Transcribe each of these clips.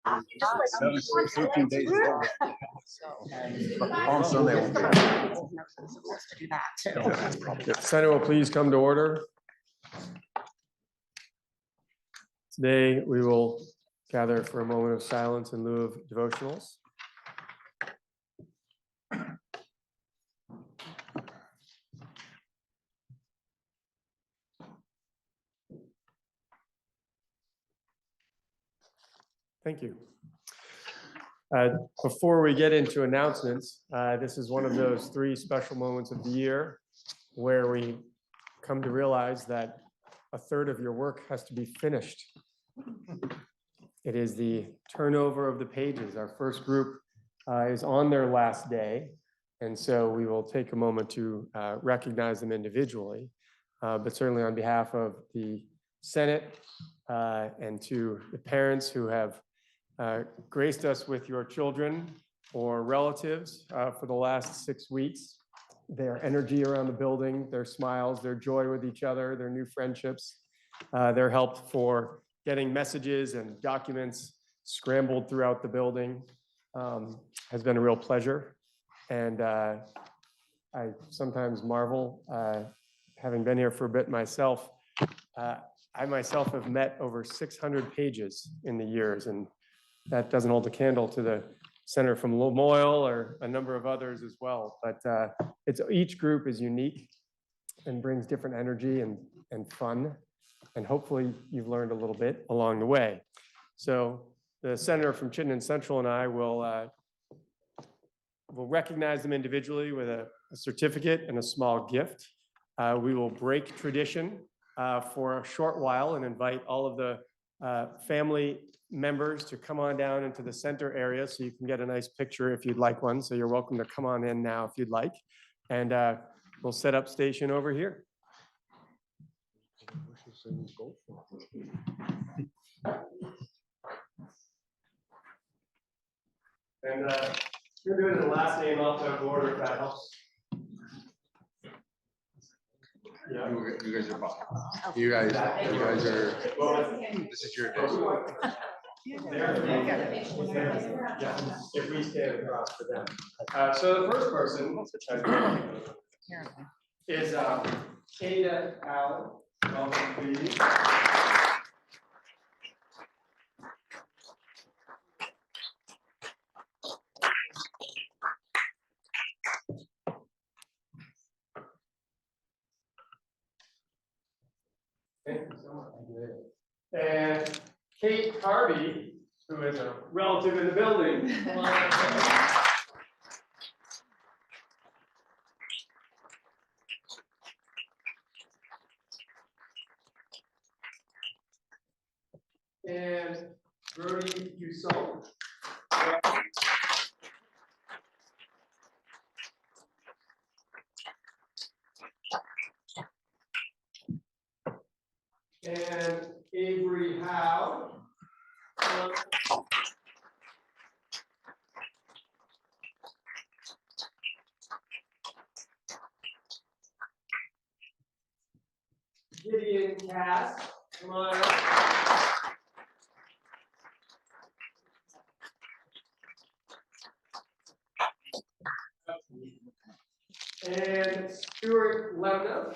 13 days ago. On Sunday. Won't be there. Supposed to do that too. Yeah, that's probably. If Senate will please come to order. Today, we will gather for a moment of silence in lieu of devotionals. Thank you. Before we get into announcements, this is one of those 3 special moments of the year where we come to realize that a third of your work has to be finished. It is the turnover of the pages. Our first group is on their last day, and so we will take a moment to recognize them individually, but certainly on behalf of the Senate and to the parents who have graced us with your children or relatives for the last 6 weeks. Their energy around the building, their smiles, their joy with each other, their new friendships, their help for getting messages and documents scrambled throughout the building has been a real pleasure. And I sometimes marvel, having been here for a bit myself, I myself have met over 600 pages in the years, and that doesn't hold a candle to the Senator from Lamoille or a number of others as well. But each group is unique and brings different energy and fun. And hopefully you've learned a little bit along the way. So the Senator from Chittenden Central and I will recognize them individually with a certificate and a small gift. We will break tradition for a short while and invite all of the family members to come on down into the center area so you can get a nice picture if you'd like one. So you're welcome to come on in now if you'd like. And we'll set up station over here. And you're doing the last name alphabetical order if that helps. Yeah. You guys are fine. You guys are. This is your day. Yeah, if we stand across for them. So the first person is Ada Allen. Welcome, please. Thank you so much. And Kate Harvey, who is a relative in the building. And Brody Dussault. And Avery Howe. Gideon Cass, come on up. And Stuart Lemna.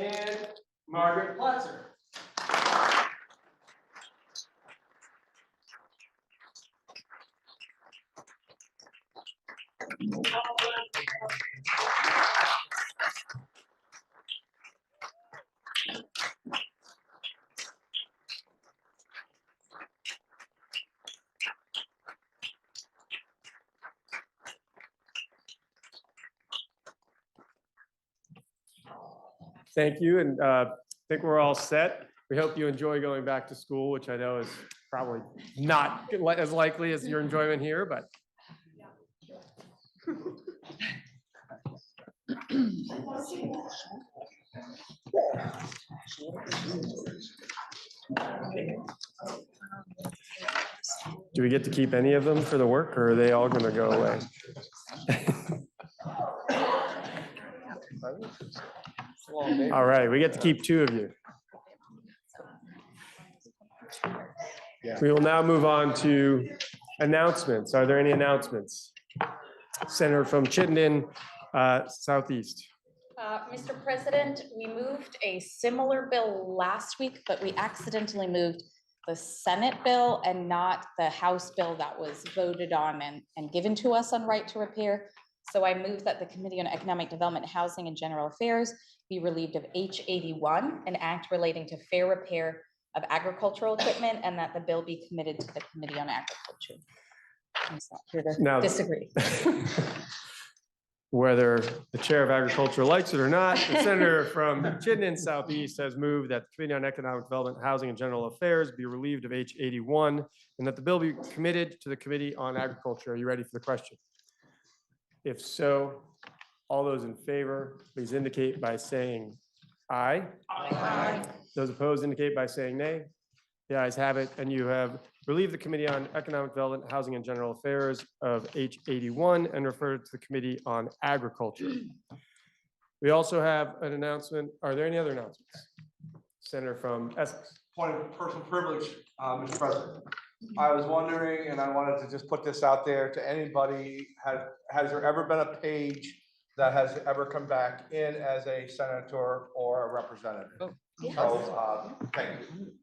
And Margaret Platzer. Thank you, and I think we're all set. We hope you enjoy going back to school, which I know is probably not as likely as your enjoyment here, but. Do we get to keep any of them for the work, or are they all going to go away? All right, we get to keep two of you. We will now move on to announcements. Are there any announcements? Senator from Chittenden, Southeast. Mr. President, we moved a similar bill last week, but we accidentally moved the Senate bill and not the House bill that was voted on and given to us on right to repair. So I moved that the Committee on Economic Development, Housing and General Affairs be relieved of H81, an act relating to fair repair of agricultural equipment, and that the bill be committed to the Committee on Agriculture. I'm not here to Now- disagree. Whether the chair of agriculture likes it or not, the senator from Chittenden Southeast has moved that the Committee on Economic Development, Housing and General Affairs be relieved of H81 and that the bill be committed to the Committee on Agriculture. Are you ready for the question? If so, all those in favor, please indicate by saying aye. Aye. Those opposed indicate by saying nay. The ayes have it, and you have relieved the Committee on Economic Development, Housing and General Affairs of H81 and referred to the Committee on Agriculture. We also have an announcement. Are there any other announcements? Senator from Essex. Point of personal privilege, Mr. President. I was wondering, and I wanted to just put this out there to anybody, has there ever been a page that has ever come back in as a senator or a representative? So, thank you.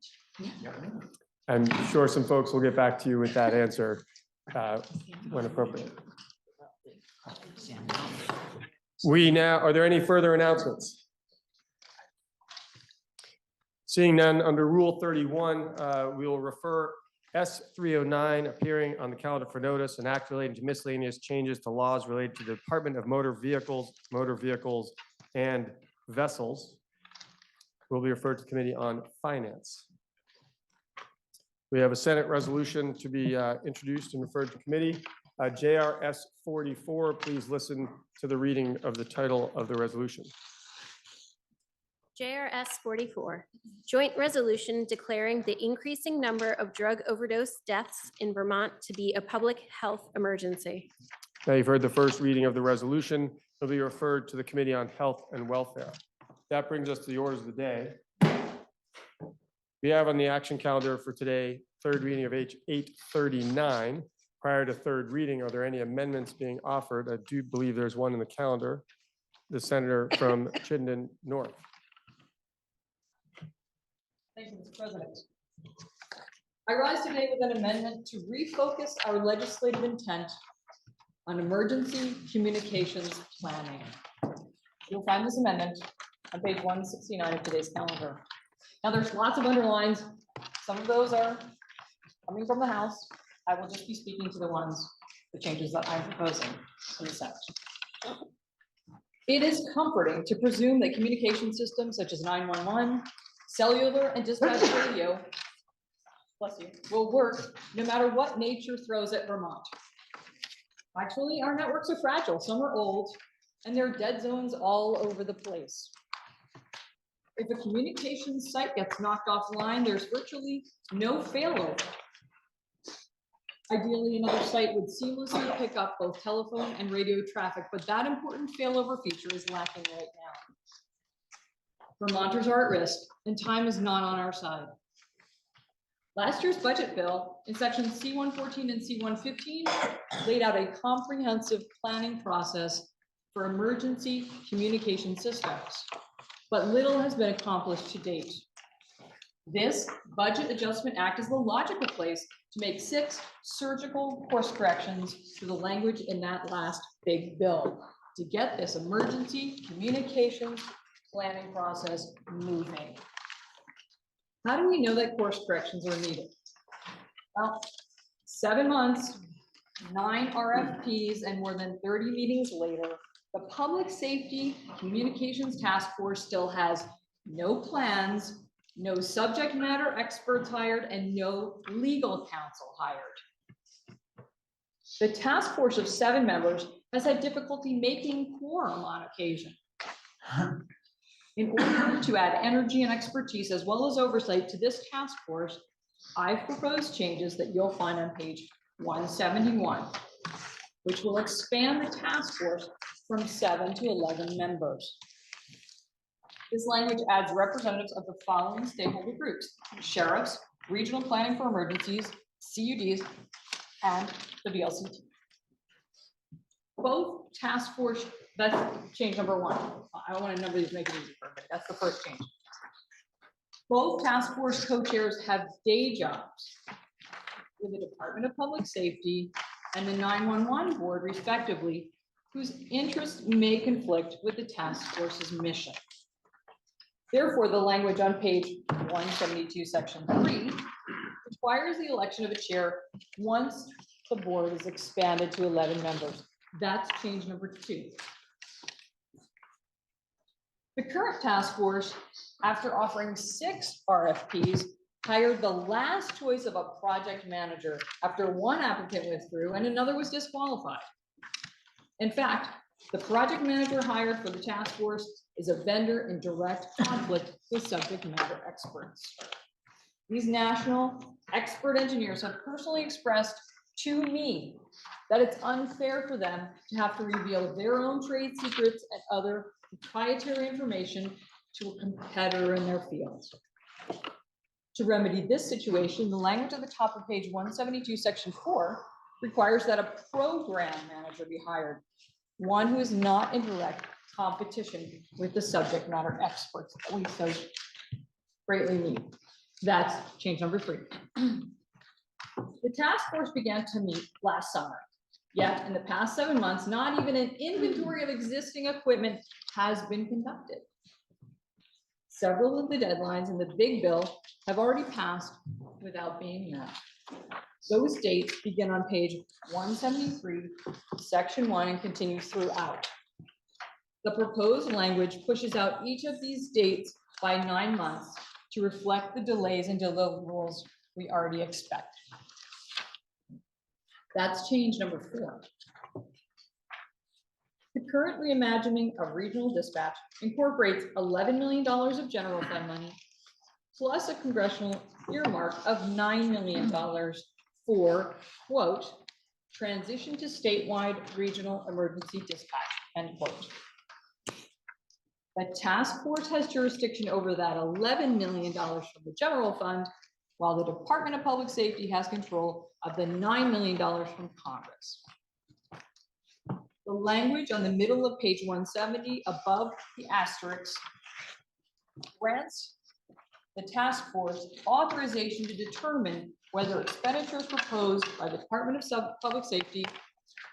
I'm sure some folks will get back to you with that answer when appropriate. Are there any further announcements? Seeing none, under Rule 31, we will refer S309 appearing on the calendar for notice, an act relating to miscellaneous changes to laws related to the Department of Motor Vehicles, and vessels. Will be referred to the Committee on Finance. We have a Senate resolution to be introduced and referred to committee. JRS 44, please listen to the reading of the title of the resolution. JRS 44, joint resolution declaring the increasing number of drug overdose deaths in Vermont to be a public health emergency. Now you've heard the first reading of the resolution. It'll be referred to the Committee on Health and Welfare. That brings us to the orders of the day. We have on the action calendar for today, third reading of H 839. Prior to third reading, are there any amendments being offered? I do believe there's one in the calendar. The senator from Chittenden North. Thank you, Mr. President. I rise today with an amendment to refocus our legislative intent on emergency communications planning. You'll find this amendment on page 169 of today's calendar. Now, there's lots of underlines. Some of those are coming from the House. I will just be speaking to the changes that I'm proposing in the Senate. It is comforting to presume that communication systems such as 911, cellular, and dispatch radio, bless you, will work no matter what nature throws at Vermont. Actually, our networks are fragile. Some are old, and there are dead zones all over the place. If a communications site gets knocked offline, there's virtually no failover. Ideally, another site would seamlessly pick up both telephone and radio traffic, but that important failover feature is lacking right now. Vermonters are at risk, and time is not on our side. Last year's budget bill in section C114 and C115 laid out a comprehensive planning process for emergency communication systems, but little has been accomplished to date. This Budget Adjustment Act is the logical place to make 6 surgical course corrections to the language in that last big bill to get this emergency communications planning process moving. How do we know that course corrections are needed? Well, 7 months, 9 RFPs, and more than 30 meetings later, the Public Safety Communications Task Force still has no plans, no subject matter experts hired, and no legal counsel hired. The task force of 7 members has had difficulty making quorum on occasion. In order to add energy and expertise as well as oversight to this task force, I've proposed changes that you'll find on page 171, which will expand the task force from 7 to 11 members. This language adds representatives of the following stakeholder groups: sheriffs, regional planning for emergencies, CUDs, and the VLCT. Both task force, that's change number one. I don't want to number these, make it easy for everybody. That's the first change. Both task force co-chairs have day jobs with the Department of Public Safety and the 911 board respectively, whose interests may conflict with the task force's mission. Therefore, the language on page 172, section 3 requires the election of a chair once the board is expanded to 11 members. That's change number 2. The current task force, after offering 6 RFPs, hired the last choice of a project manager after one applicant withdrew and another was disqualified. In fact, the project manager hired for the task force is a vendor in direct conflict with subject matter experts. These national expert engineers have personally expressed to me that it's unfair for them to have to reveal their own trade secrets and other proprietary information to a competitor in their fields. To remedy this situation, the language at the top of page 172, section 4 requires that a program manager be hired, one who is not in direct competition with the subject matter experts that we so greatly need. That's change number 3. The task force began to meet last summer. Yet in the past 7 months, not even an inventory of existing equipment has been conducted. Several of the deadlines in the big bill have already passed without being met. Those dates begin on page 173, section 1, and continues throughout. The proposed language pushes out each of these dates by 9 months to reflect the delays and deliverables we already expect. That's change number 4. The current reimagining of regional dispatch incorporates $11 million of general fund money, plus a congressional earmark of $9 million for, quote, transition to statewide regional emergency dispatch, end quote. The task force has jurisdiction over that $11 million from the general fund, while the Department of Public Safety has control of the $9 million from Congress. The language on the middle of page 170 above the asterisk grants the task force authorization to determine whether expenditures proposed by the Department of Public Safety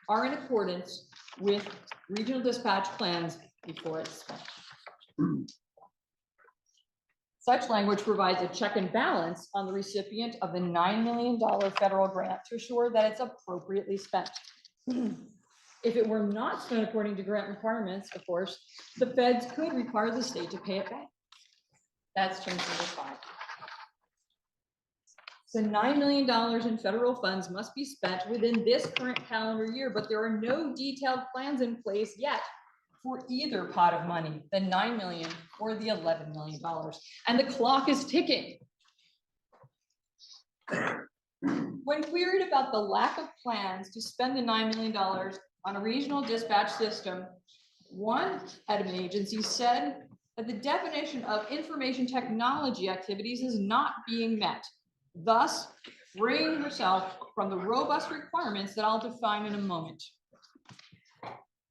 are in accordance with regional dispatch plans before it's spent. Such language provides a check and balance on the recipient of the $9 million federal grant to assure that it's appropriately spent. If it were not spent according to grant requirements, of course, the feds could require the state to pay it back. That's change number 5. So $9 million in federal funds must be spent within this current calendar year, but there are no detailed plans in place yet for either pot of money, the $9 million or the $11 million. And the clock is ticking. When queried about the lack of plans to spend the $9 million on a regional dispatch system, one head of an agency said that the definition of information technology activities is not being met, thus freeing herself from the robust requirements that I'll define in a moment.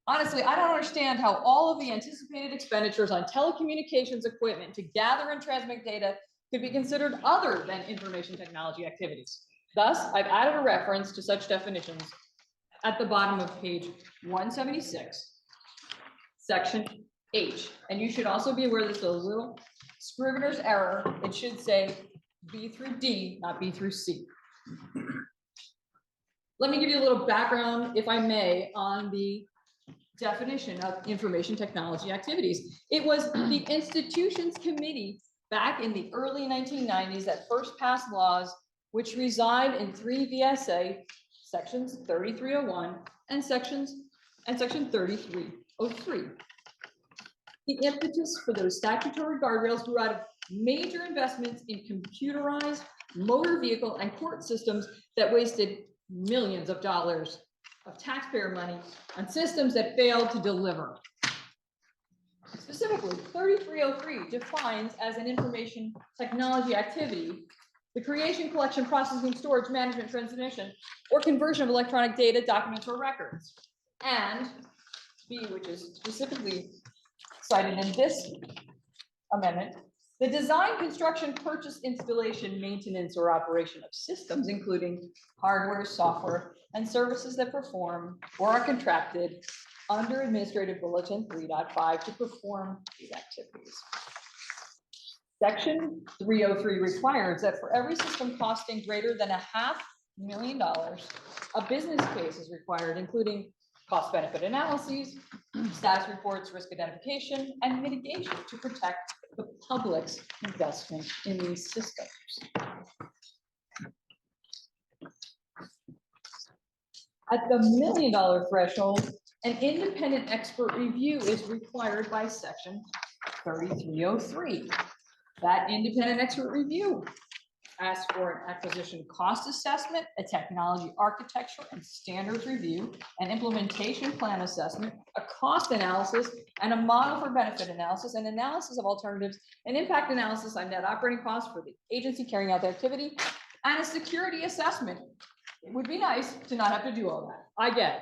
Honestly, I don't understand how all of the anticipated expenditures on telecommunications equipment to gather and transmit data could be considered other than information technology activities. Thus, I've added a reference to such definitions at the bottom of page 176, section H. And you should also be aware there's a little scrivener's error. It should say B through D, not B through C. Let me give you a little background, if I may, on the definition of information technology activities. It was the Institutions Committee back in the early 1990s that first passed laws which reside in 3 VSA, sections 3301 and section 3303. The impetus for those statutory guardrails grew out of major investments in computerized motor vehicle and court systems that wasted millions of dollars of taxpayer money on systems that failed to deliver. Specifically, 3303 defines as an information technology activity the creation, collection, processing, storage, management, transmission, or conversion of electronic data, documents, or records. And B, which is specifically cited in this amendment, the design, construction, purchase, installation, maintenance, or operation of systems, including hardware, software, and services that perform or are contracted under Administrative Bulletin 3.5 to perform these activities. Section 303 requires that for every system costing greater than $500,000, a business case is required, including cost benefit analyses, status reports, risk identification, and mitigation to protect the public's investment in these systems. At the $1 million threshold, an independent expert review is required by section 3303. That independent expert review asks for an acquisition cost assessment, a technology architecture and standards review, an implementation plan assessment, a cost analysis, and a model for benefit analysis, an analysis of alternatives, an impact analysis on net operating costs for the agency carrying out the activity, and a security assessment. It would be nice to not have to do all that. I get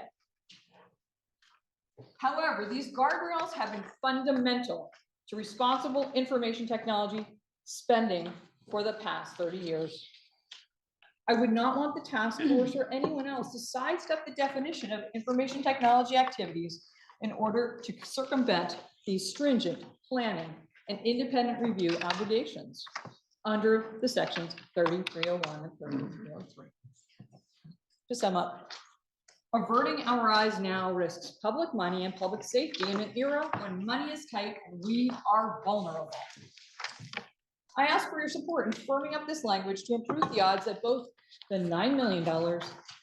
it. However, these guardrails have been fundamental to responsible information technology spending for the past 30 years. I would not want the task force or anyone else to sidestep the definition of information technology activities in order to circumvent these stringent planning and independent review obligations under the sections 3301 and 3303. To sum up, averting our eyes now risks public money and public safety in an era when money is tight and we are vulnerable. I ask for your support in firming up this language to improve the odds that both the $9 million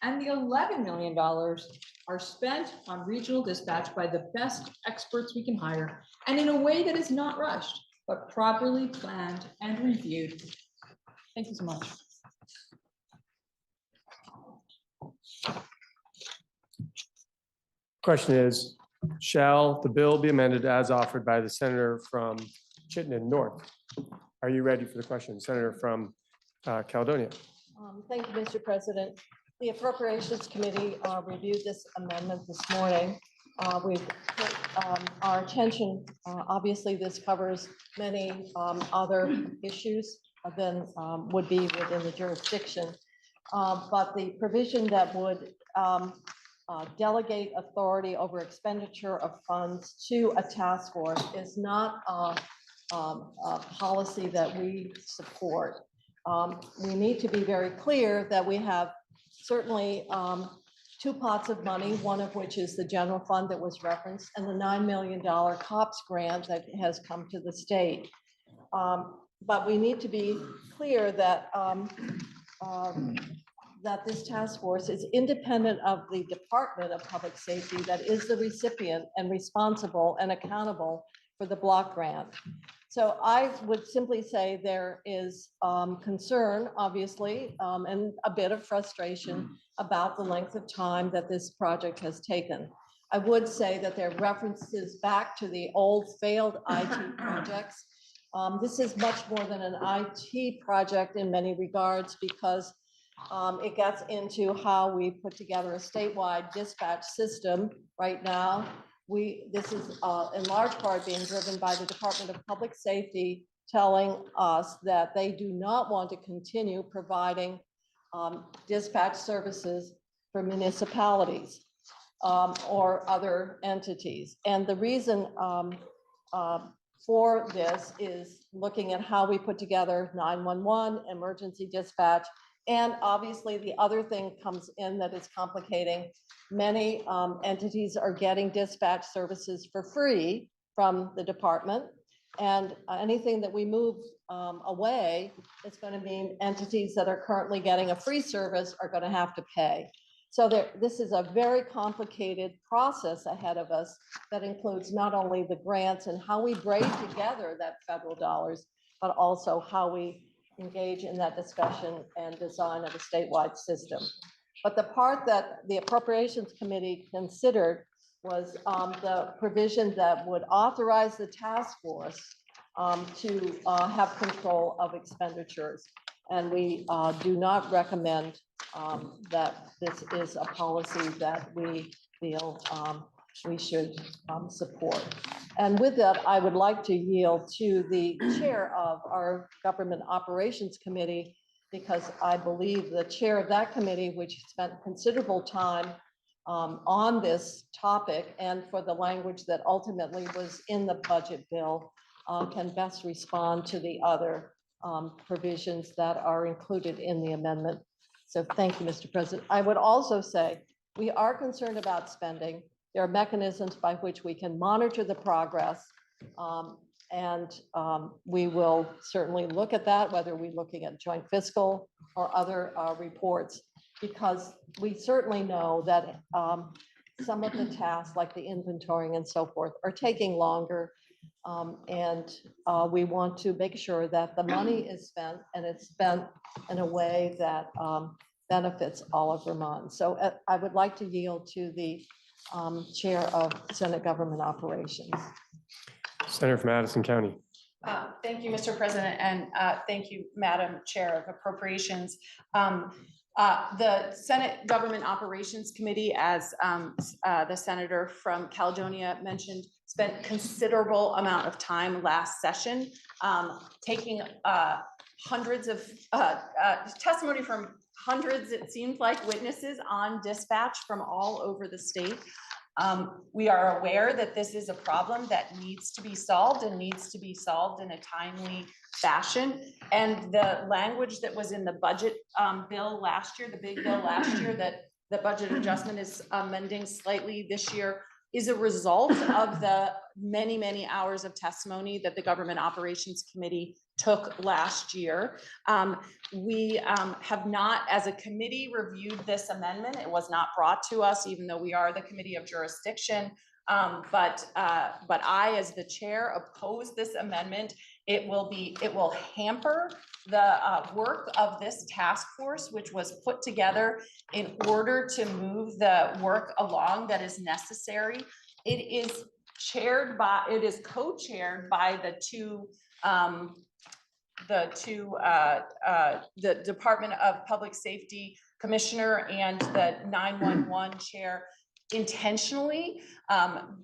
and the $11 million are spent on regional dispatch by the best experts we can hire, and in a way that is not rushed, but properly planned and reviewed. Thank you so much. Question is, shall the bill be amended as offered by the senator from Chittenden North? Are you ready for the question? Senator from Caledonia. Thank you, Mr. President. The Appropriations Committee reviewed this amendment this morning. We've put our attention, obviously this covers many other issues than would be within the jurisdiction. But the provision that would delegate authority over expenditure of funds to a task force is not a policy that we support. We need to be very clear that we have certainly two pots of money, one of which is the general fund that was referenced, and the $9 million COPS grant that has come to the state. But we need to be clear that that this task force is independent of the Department of Public Safety that is the recipient and responsible and accountable for the block grant. So I would simply say there is concern, obviously, and a bit of frustration about the length of time that this project has taken. I would say that there are references back to the old failed IT projects. This is much more than an IT project in many regards because it gets into how we put together a statewide dispatch system right now. This is in large part being driven by the Department of Public Safety telling us that they do not want to continue providing dispatch services for municipalities or other entities. And the reason for this is looking at how we put together 911, emergency dispatch, and obviously the other thing comes in that is complicating. Many entities are getting dispatch services for free from the department. And anything that we move away, it's going to mean entities that are currently getting a free service are going to have to pay. So this is a very complicated process ahead of us that includes not only the grants and how we braid together that federal dollars, but also how we engage in that discussion and design of a statewide system. But the part that the Appropriations Committee considered was the provision that would authorize the task force to have control of expenditures. And we do not recommend that this is a policy that we feel we should support. And with that, I would like to yield to the chair of our Government Operations Committee, because I believe the chair of that committee, which spent considerable time on this topic and for the language that ultimately was in the budget bill, can best respond to the other provisions that are included in the amendment. So thank you, Mr. President. I would also say, we are concerned about spending. There are mechanisms by which we can monitor the progress. And we will certainly look at that, whether we're looking at joint fiscal or other reports, because we certainly know that some of the tasks like the inventorying and so forth are taking longer. And we want to make sure that the money is spent and it's spent in a way that benefits all of Vermont. So I would like to yield to the Chair of Senate Government Operations. Senator from Madison County. Thank you, Mr. President, and thank you, Madam Chair of Appropriations. The Senate Government Operations Committee, as the senator from Caledonia mentioned, spent considerable amount of time last session taking hundreds of testimony from hundreds, it seemed like, witnesses on dispatch from all over the state. We are aware that this is a problem that needs to be solved and needs to be solved in a timely fashion. And the language that was in the budget bill last year, the big bill last year, that the budget adjustment is amending slightly this year, is a result of the many, many hours of testimony that the Government Operations Committee took last year. We have not, as a committee, reviewed this amendment. It was not brought to us, even though we are the committee of jurisdiction. But I, as the chair, oppose this amendment. It will hamper the work of this task force, which was put together in order to move the work along that is necessary. It is co-chaired by the Department of Public Safety Commissioner and the 911 chair, intentionally,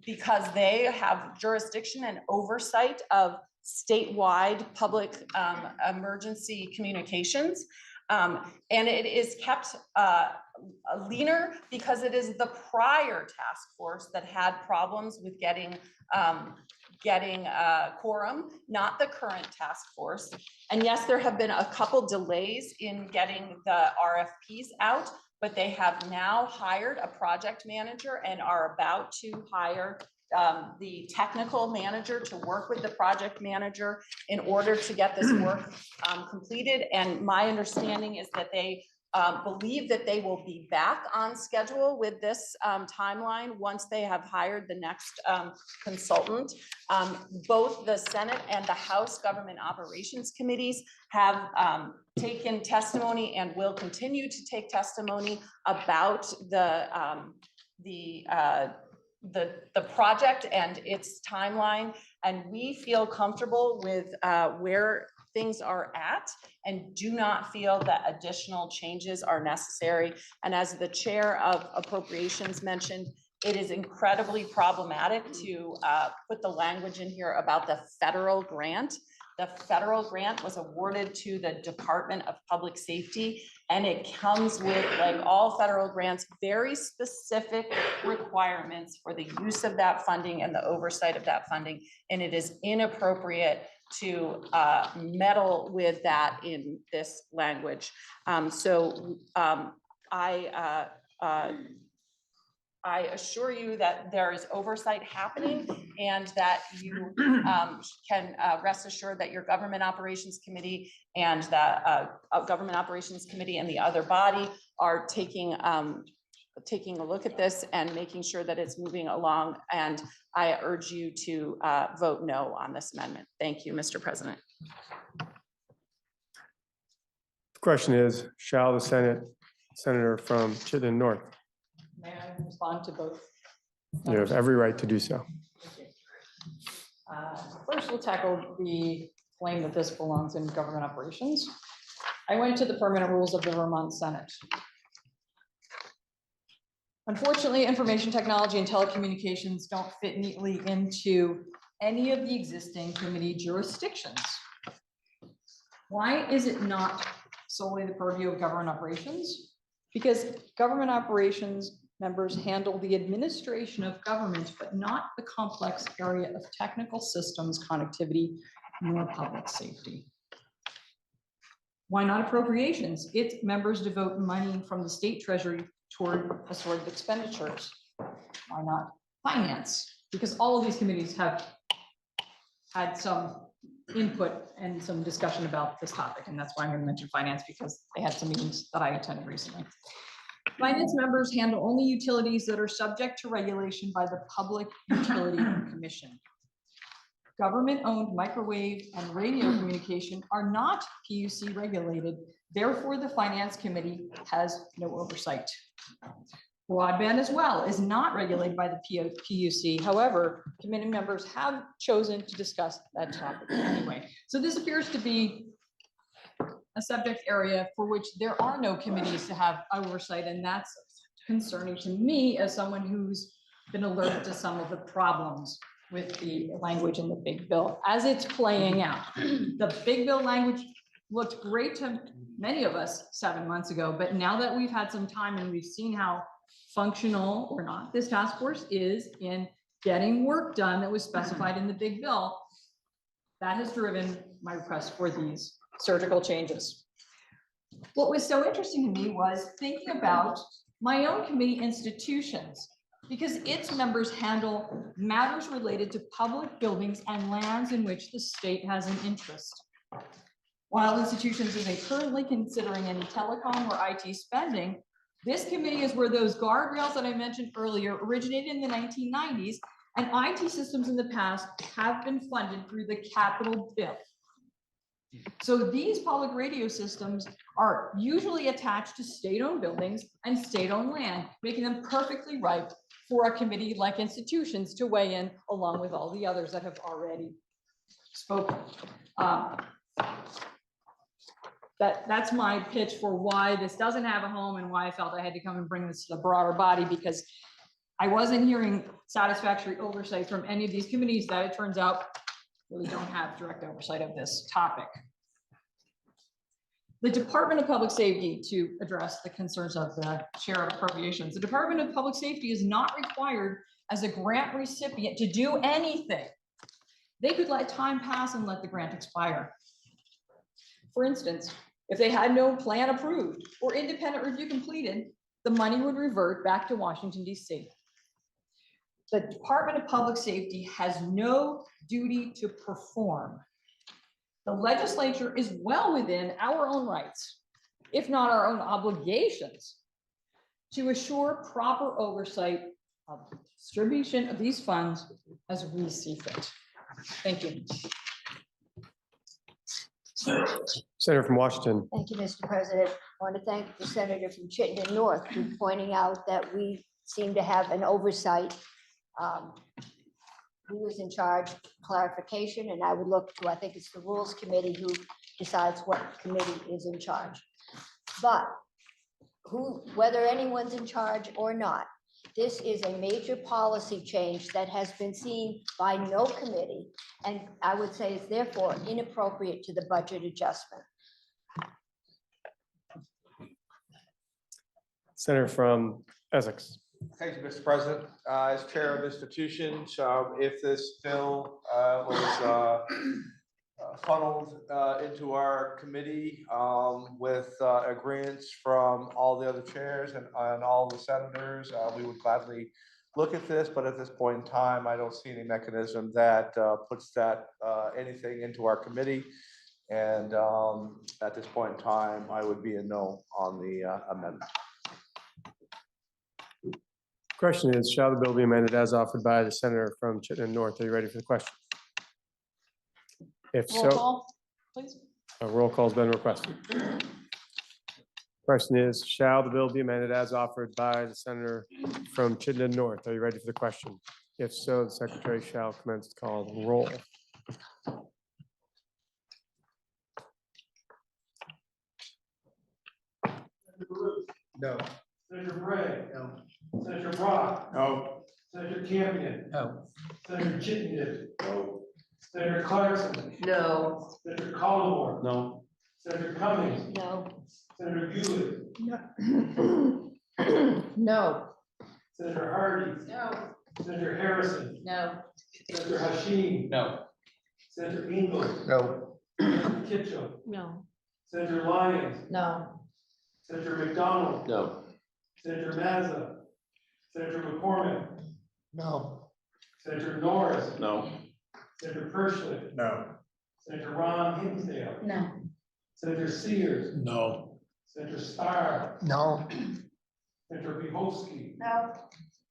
because they have jurisdiction and oversight of statewide public emergency communications. And it is kept leaner because it is the prior task force that had problems with getting quorum, not the current task force. And yes, there have been a couple delays in getting the RFPs out, but they have now hired a project manager and are about to hire the technical manager to work with the project manager in order to get this work completed. And my understanding is that they believe that they will be back on schedule with this timeline once they have hired the next consultant. Both the Senate and the House Government Operations Committees have taken testimony and will continue to take testimony about the project and its timeline. And we feel comfortable with where things are at and do not feel that additional changes are necessary. And as the chair of appropriations mentioned, it is incredibly problematic to put the language in here about the federal grant. The federal grant was awarded to the Department of Public Safety, and it comes with, like all federal grants, very specific requirements for the use of that funding and the oversight of that funding. And it is inappropriate to meddle with that in this language. I assure you that there is oversight happening and that you can rest assured that your Government Operations Committee and the Government Operations Committee and the other body are taking a look at this and making sure that it's moving along. And I urge you to vote no on this amendment. Thank you, Mr. President. The question is, shall the senator from Chittenden North? May I respond to both You have every right to do so. First, we'll tackle the claim that this belongs in government operations. I went to the permanent rules of the Vermont Senate. Unfortunately, information technology and telecommunications don't fit neatly into any of the existing committee jurisdictions. Why is it not solely the purview of government operations? Because government operations members handle the administration of government, but not the complex area of technical systems, connectivity, nor public safety. Why not appropriations? Its members devote money from the state treasury toward assorted expenditures. Why not finance? Because all of these committees have had some input and some discussion about this topic, and that's why I'm going to mention finance, because they had some meetings that I attended recently. Finance members handle only utilities that are subject to regulation by the Public Utility Commission. Government-owned microwave and radio communication are not PUC regulated. Therefore, the Finance Committee has no oversight. Broadband as well is not regulated by the PUC. However, committee members have chosen to discuss that topic anyway. So this appears to be a subject area for which there are no committees to have oversight, and that's concerning to me as someone who's been alerted to some of the problems with the language in the big bill as it's playing out. The big bill language looked great to many of us 7 months ago, but now that we've had some time and we've seen how functional or not this task force is in getting work done that was specified in the big bill, that has driven my request for these surgical changes. What was so interesting to me was thinking about my own committee institutions, because its members handle matters related to public buildings and lands in which the state has an interest. While institutions isn't currently considering any telecom or IT spending, this committee is where those guardrails that I mentioned earlier originated in the 1990s, and IT systems in the past have been funded through the capital bill. So these public radio systems are usually attached to state-owned buildings and state-owned land, making them perfectly ripe for a committee like institutions to weigh in along with all the others that have already spoken. That's my pitch for why this doesn't have a home and why I felt I had to come and bring this to the broader body, because I wasn't hearing satisfactory oversight from any of these committees that it turns out really don't have direct oversight of this topic. The Department of Public Safety, to address the concerns of the Chair of Appropriations, the Department of Public Safety is not required as a grant recipient to do anything. They could let time pass and let the grant expire. For instance, if they had no plan approved or independent review completed, the money would revert back to Washington, D.C. The Department of Public Safety has no duty to perform. The legislature is well within our own rights, if not our own obligations, to assure proper oversight of distribution of these funds as we see fit. Thank you. Senator from Washington. Thank you, Mr. President. I want to thank the senator from Chittenden North for pointing out that we seem to have an oversight. Who is in charge, clarification, and I would look to, I think it's the Rules Committee who decides what committee is in charge. But whether anyone's in charge or not, this is a major policy change that has been seen by no committee, and I would say is therefore inappropriate to the budget adjustment. Senator from Essex. Thank you, Mr. President. As Chair of Institutions, if this bill was funneled into our committee with agreements from all the other chairs and all the senators, we would gladly look at this. But at this point in time, I don't see any mechanism that puts that anything into our committee. And at this point in time, I would be a no on the amendment. Question is, shall the bill be amended as offered by the senator from Chittenden North? Are you ready for the question? If Roll so, call, please. a roll call has been requested. Question is, shall the bill be amended as offered by the senator from Chittenden North? Are you ready for the question? If so, the secretary shall commence to call the roll. No. Senator Bray. No. Senator Brock. No. Senator Campion. No. Senator Chittenden. No. Senator Clarkson. No. Senator Collmore. No. Senator Cummings. No. Senator Buell. No. Senator Hardy. No. Senator Harrison. No. Senator Hashim. No. Senator Ingle. No. Senator Kitchell. No. Senator Lyons. No. Senator McDonald. No. Senator Mazza. Senator McCormick. No. Senator Norris. No. Senator Pershing. No. Senator Ron Hinsdale. No. Senator Sears. No. Senator Starr. No. Senator Pehovsky. No.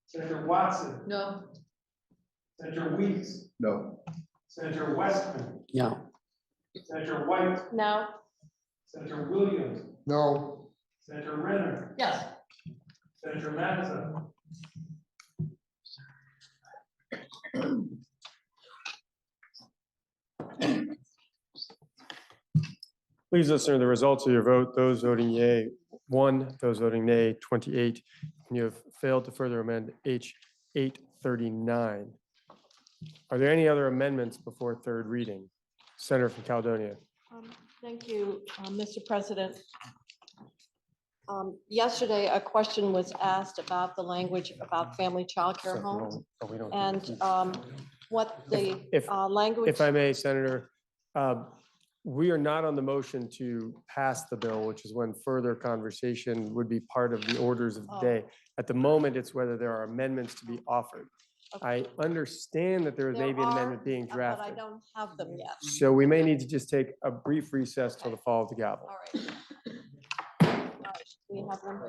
Senator Watson. No. Senator Weeks. No. Senator Westman. No. Senator White. No. Senator Williams. No. Senator Renner. Yes. Senator Mazza. Please listen to the results of your vote. Those voting yea, 1, those voting nay, 28. And you have failed to further amend H 839. Are there any other amendments before third reading? Senator from Caledonia. Thank you, Mr. President. Yesterday, a question was asked about the language about family childcare homes Oh, we don't do and this. what the If- language. If I may, Senator, we are not on the motion to pass the bill, which is when further conversation would be part of the orders of the Oh. day. At the moment, it's whether there are amendments to be offered. I understand that there may be an amendment being But I drafted. don't have them yet. So we may need to just take a brief recess till the fall of the gavel. All right. All right. We have them.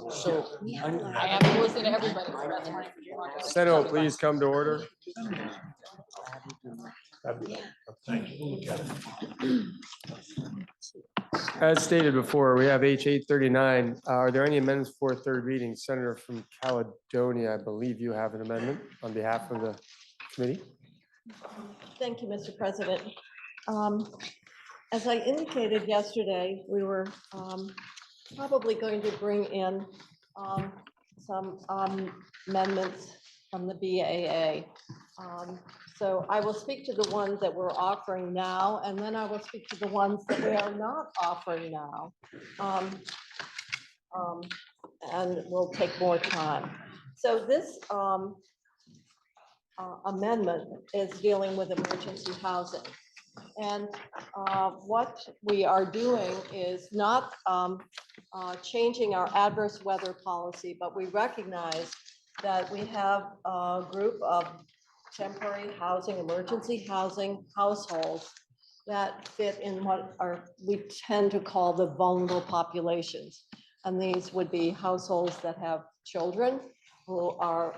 So, I have to listen to everybody. so that's why I'm- Senate, please come to order. As stated before, we have H 839. Are there any amendments for third reading? Senator from Caledonia, I believe you have an amendment on behalf of the committee. Thank you, Mr. President. As I indicated yesterday, we were probably going to bring in some amendments from the BAA. So I will speak to the ones that we're offering now, and then I will speak to the ones that we are not offering now. And we'll take more time. So this amendment is dealing with emergency housing. And what we are doing is not changing our adverse weather policy, but we recognize that we have a group of temporary housing, emergency housing households that fit in what we tend to call the vulnerable populations. And these would be households that have children who are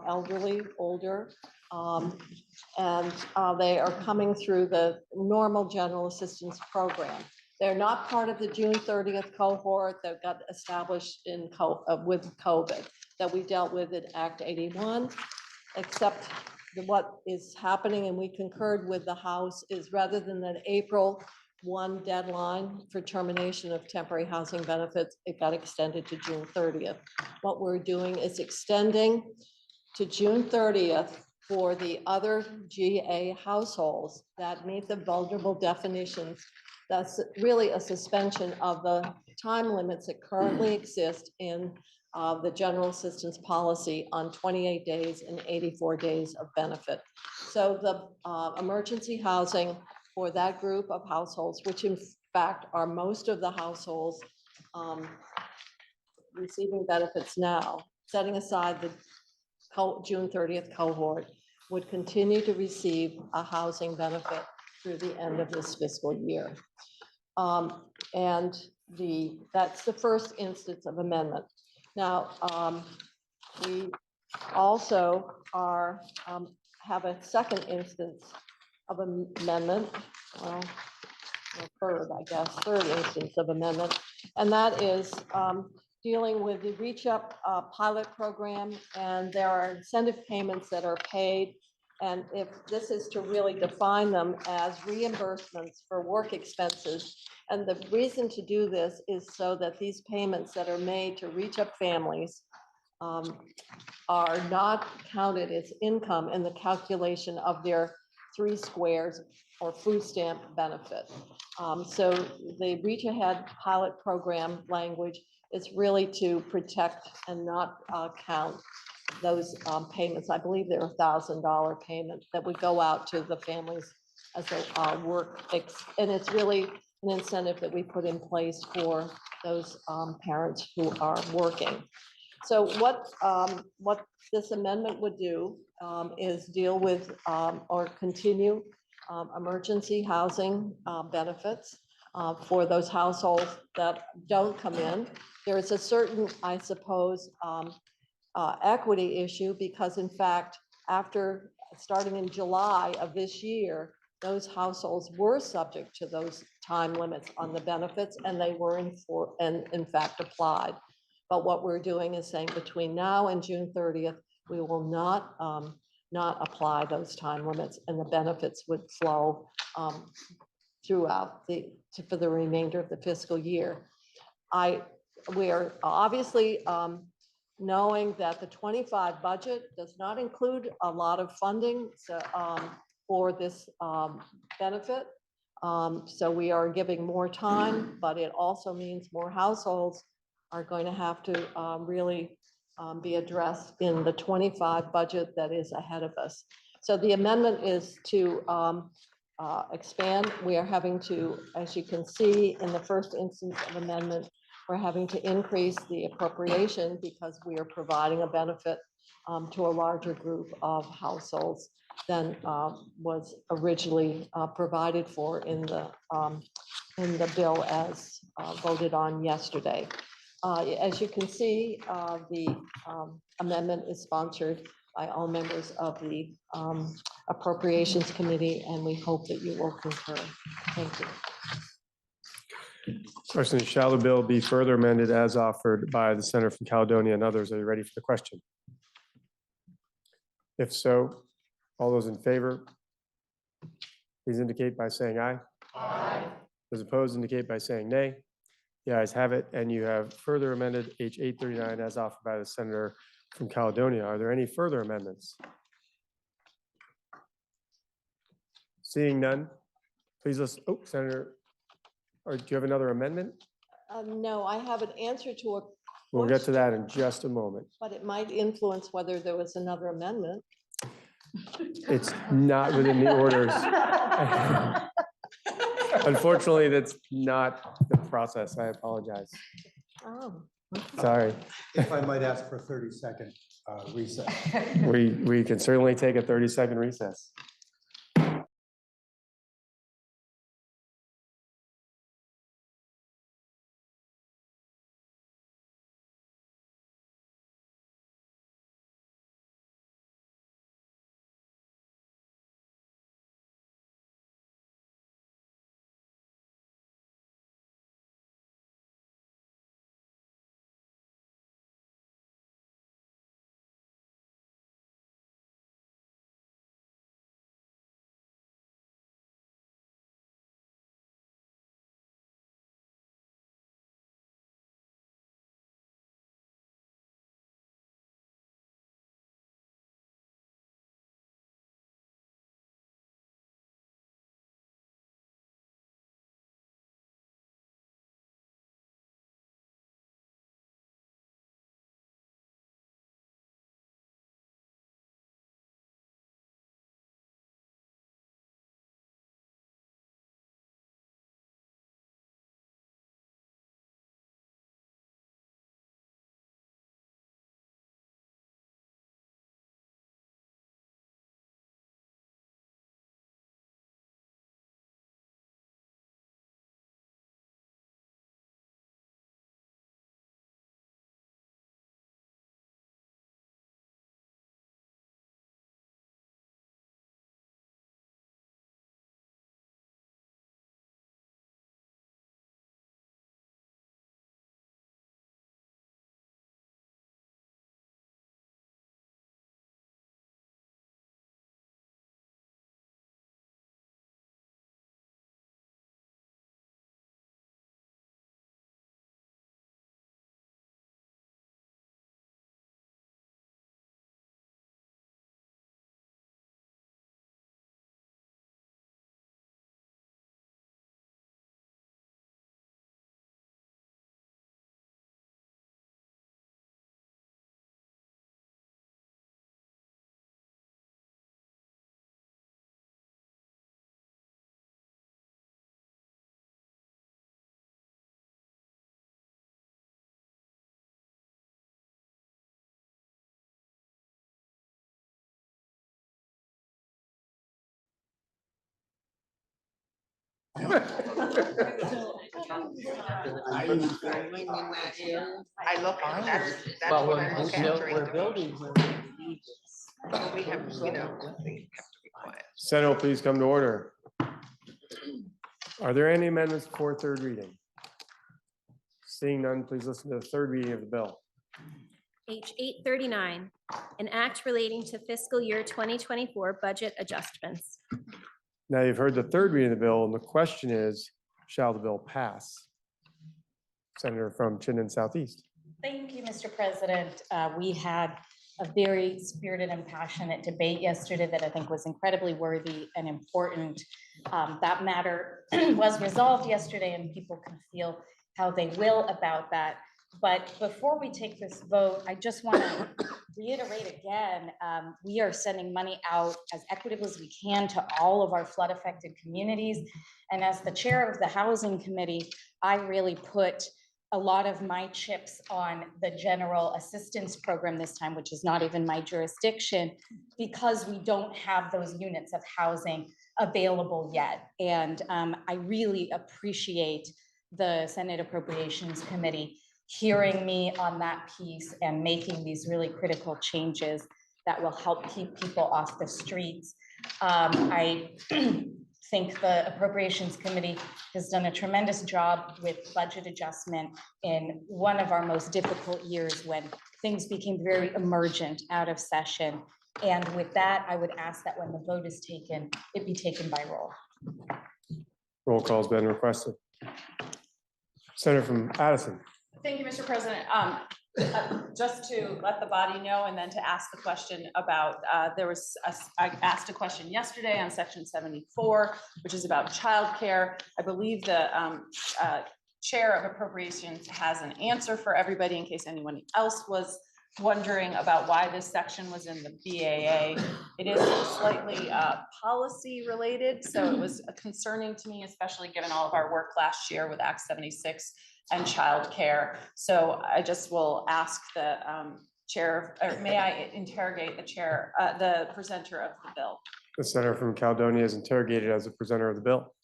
elderly, older, and they are coming through the normal general assistance program. They're not part of the June 30th cohort that got established with COVID that we dealt with in Act 81, except what is happening, and we concurred with the House, is rather than an April 1 deadline for termination of temporary housing benefits, it got extended to June 30th. What we're doing is extending to June 30th for the other GA households that meet the vulnerable definitions. That's really a suspension of the time limits that currently exist in the general assistance policy on 28 days and 84 days of benefit. So the emergency housing for that group of households, which in fact are most of the households receiving benefits now, setting aside the June 30th cohort, would continue to receive a housing benefit through the end of this fiscal year. And that's the first instance of amendment. Now, we also have a second instance of amendment, well, third instance of amendment, and that is dealing with the Reach Up pilot program, and there are incentive payments that are paid. And if this is to really define them as reimbursements for work expenses. And the reason to do this is so that these payments that are made to Reach Up families are not counted as income in the calculation of their 3 squares or food stamp benefit. So the Reach Ahead pilot program language is really to protect and not count those payments. I believe they're $1,000 payments that would go out to the families as a work, and it's really an incentive that we put in place for those parents who are working. So what this amendment would do is deal with or continue emergency housing benefits for those households that don't come in. There is a certain, I suppose, equity issue, because in fact, after starting in July of this year, those households were subject to those time limits on the benefits, and they were in fact applied. But what we're doing is saying between now and June 30th, we will not apply those time limits, and the benefits would flow throughout for the remainder of the fiscal year. We are obviously knowing that the 25 budget does not include a lot of funding for this benefit. So we are giving more time, but it also means more households are going to have to really be addressed in the 25 budget that is ahead of us. So the amendment is to expand. We are having to, as you can see in the first instance of amendment, we're having to increase the appropriation because we are providing a benefit to a larger group of households than was originally provided for in the bill as voted on yesterday. As you can see, the amendment is sponsored by all members of the Appropriations Committee, and we hope that you will concur. Thank you. Question is, shall the bill be further amended as offered by the Senator from Caledonia and others? Are you ready for the question? If so, all those in favor, please indicate by saying aye. Aye. Those opposed indicate by saying nay. The ayes have it, and you have further amended H 839 as offered by the Senator from Caledonia. Are there any further amendments? Seeing none, please listen. Oh, Senator, or do you have another amendment? No, I have an answer to a, We'll get to that in just a moment. but it might influence whether there was another amendment. It's not within the orders. Unfortunately, that's not the process. I apologize. Oh. Sorry. If I might ask for a 30-second recess. We can certainly take a 30-second recess. I look, that's Well, what I look at during we're the building. But we have, we have to be quiet. Senate will please come to order. Are there any amendments for third reading? Seeing none, please listen to the third reading of the bill. H 839, an act relating to fiscal year 2024 budget adjustments. Now you've heard the third reading of the bill, and the question is, shall the bill pass? Senator from Chittenden Southeast. Thank you, Mr. President. We had a very spirited and passionate debate yesterday that I think was incredibly worthy and important. That matter was resolved yesterday, and people can feel how they will about that. But before we take this vote, I just want to reiterate again, we are sending money out as equitably as we can to all of our flood affected communities. And as the chair of the Housing Committee, I really put a lot of my chips on the general assistance program this time, which is not even my jurisdiction, because we don't have those units of housing available yet. And I really appreciate the Senate Appropriations Committee hearing me on that piece and making these really critical changes that will help keep people off the streets. I think the Appropriations Committee has done a tremendous job with budget adjustment in one of our most difficult years when things became very emergent out of session. And with that, I would ask that when the vote is taken, it be taken by roll. Roll call's been requested. Senator from Addison. Thank you, Mr. President. Just to let the body know and then to ask the question about, I asked a question yesterday on section 74, which is about childcare. I believe the Chair of Appropriations has an answer for everybody in case anyone else was wondering about why this section was in the BAA. It is slightly policy related, so it was concerning to me, especially given all of our work last year with Act 76 and childcare. So I just will ask the chair, or may I interrogate the chair, the presenter of the bill? The senator from Caledonia is interrogated as the presenter of the bill.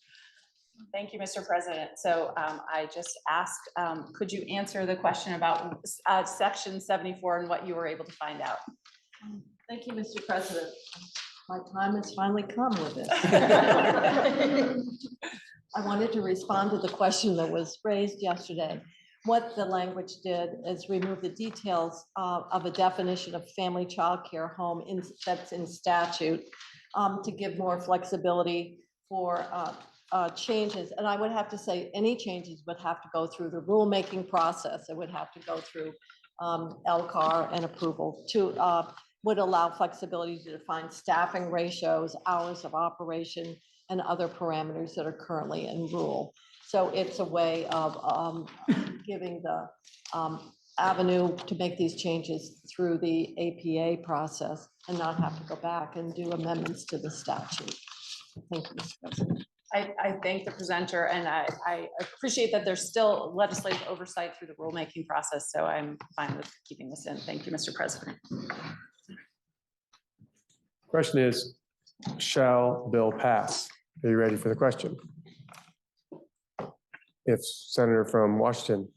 Thank you, Mr. President. So I just asked, could you answer the question about section 74 and what you were able to find out? Thank you, Mr. President. My time has finally come with it. I wanted to respond to the question that was raised yesterday. What the language did is remove the details of a definition of family childcare home that's in statute to give more flexibility for changes. And I would have to say any changes would have to go through the rulemaking process. It would have to go through LCAR and approval to would allow flexibility to define staffing ratios, hours of operation, and other parameters that are currently in rule. So it's a way of giving the avenue to make these changes through the APA process and not have to go back and do amendments to the statute. Thank you, Mr. President. I thank the presenter, and I appreciate that there's still legislative oversight through the rulemaking process, so I'm fine with keeping this in. Thank you, Mr. President. Question is, shall bill pass? Are you ready for the question? If Senator from Washington.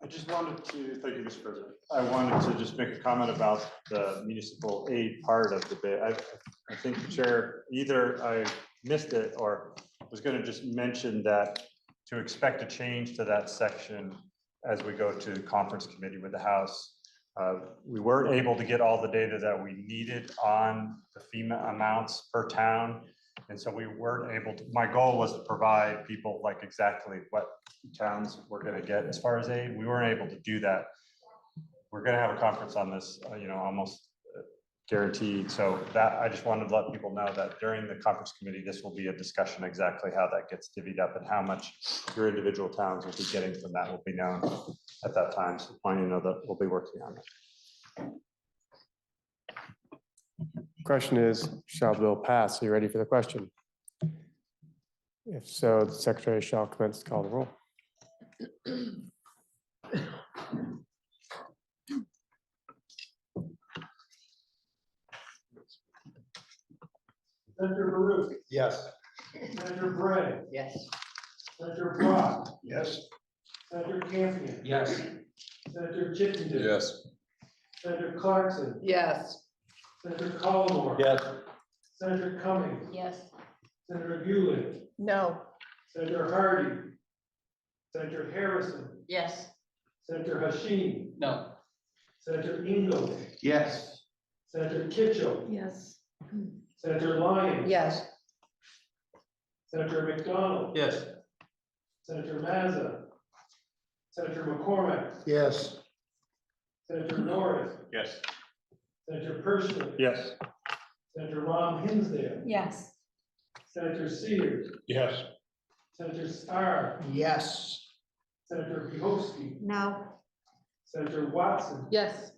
I just wanted to, thank you, Mr. President. I wanted to just make a comment about the municipal aid part of the bit. I think the chair, either I missed it or was going to just mention that to expect a change to that section as we go to conference committee with the House. We weren't able to get all the data that we needed on the FEMA amounts per town. And so we weren't able to, my goal was to provide people like exactly what towns we're going to get as far as aid. We weren't able to do that. We're going to have a conference on this, almost guaranteed. So that I just wanted to let people know that during the conference committee, this will be a discussion exactly how that gets divvied up and how much your individual towns will be getting from that will be known at that time. So I know that we'll be working on it. Question is, shall bill pass? Are you ready for the question? If so, the secretary shall commence to call the roll. Senator Baruch, Yes. Senator Bray, Yes. Senator Brock, Yes. Senator Campion, Yes. Senator Chittenden. Yes. Senator Clarkson, Yes. Senator Collmore. Yes. Senator Cummings, Yes. Senator Bueller, No. Senator Hardy, Senator Harrison, Yes. Senator Hashim, No. Senator Ingle, Yes. Senator Kitchell, Yes. Senator Lyons. Yes. Senator McDonald. Yes. Senator Mazza. Senator McCormick. Yes. Senator Norris. Yes. Senator Pershman. Yes. Senator Ron Hinsdale. Yes. Senator Sears. Yes. Senator Starr. Yes. Senator Pihovsky. No. Senator Watson. Yes.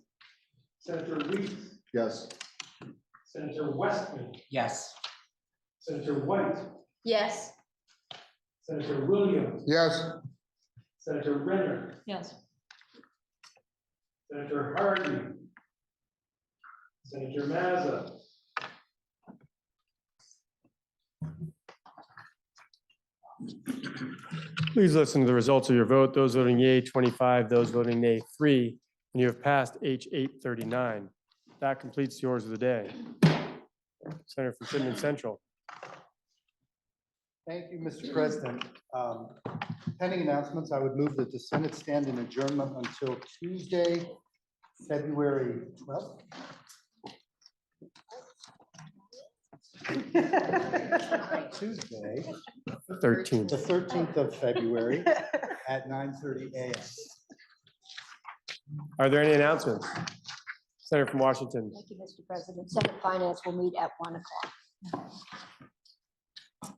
Senator Reese. Yes. Senator Westman. Yes. Senator White. Yes. Senator Williams. Yes. Senator Renner. Yes. Senator Hardy. Senator Mazza. Please listen to the results of your vote. Those voting yea, 25, those voting nay, 3, and you have passed H 839. That completes yours of the day. Senator from Chittenden Central. Thank you, Mr. President. Pending announcements, I would move that the Senate stand in adjournment until Tuesday, February 12th. Tuesday, 13. the 13th of February at 9:30 a.m. Are there any announcements? Senator from Washington. Thank you, Mr. President. Senate Finance will meet at 1 o'clock.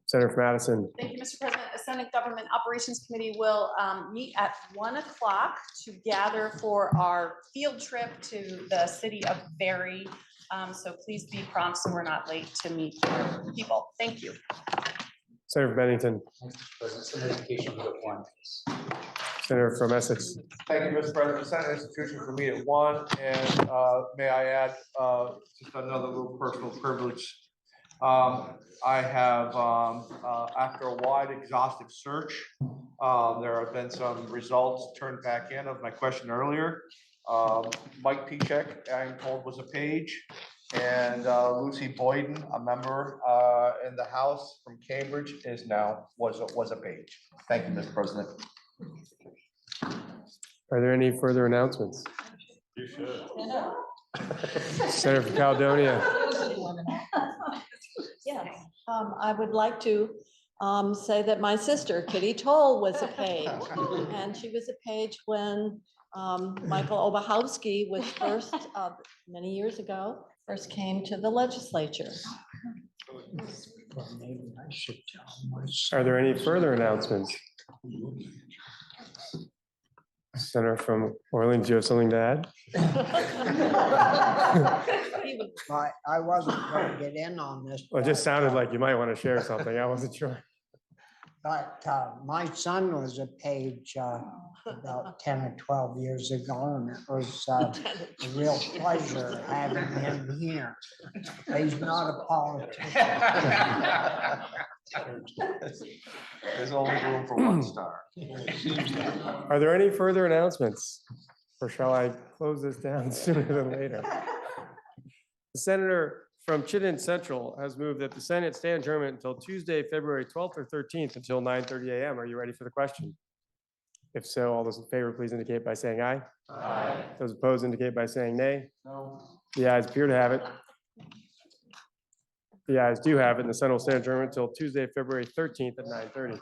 Senator from Madison. Thank you, Mr. President. The Senate Government Operations Committee will meet at 1 o'clock to gather for our field trip to the city of Barry. So please be prompt so we're not late to meet people. Thank you. Senator from Bennington. Senator from Essex. Thank you, Mr. President. Senate institution for me at 1, and may I add just another little personal privilege. I have, after a wide exhaustive search, there have been some results turned back in of my question earlier. Mike Pichek, I'm told, was a page, and Lucy Boyden, a member in the House from Cambridge, was a page. Thank you, Mr. President. Are there any further announcements? You should. Senator from Caledonia. Yes, I would like to say that my sister Kitty Toll was a page, and she was a page when Michael Obachowski was first, many years ago, first came to the legislature. Are there any further announcements? Senator from Orleans, do you have something to add? I wasn't going to get in on this. Well, it just sounded like you might want to share something. I wasn't sure. But my son was a page about 10 or 12 years ago, and it was a real pleasure having him here. He's not a politician. There's only room for 1 star. Are there any further announcements? Or shall I close this down sooner than later? The senator from Chittenden Central has moved that the Senate stand adjournment until Tuesday, February 12th or 13th until 9:30 a.m. Are you ready for the question? If so, all those in favor, please indicate by saying aye. Aye. Those opposed indicate by saying nay. No. The ayes appear to have it. The ayes do have it, and the Senate will stand adjournment until Tuesday, February 13th at 9:30.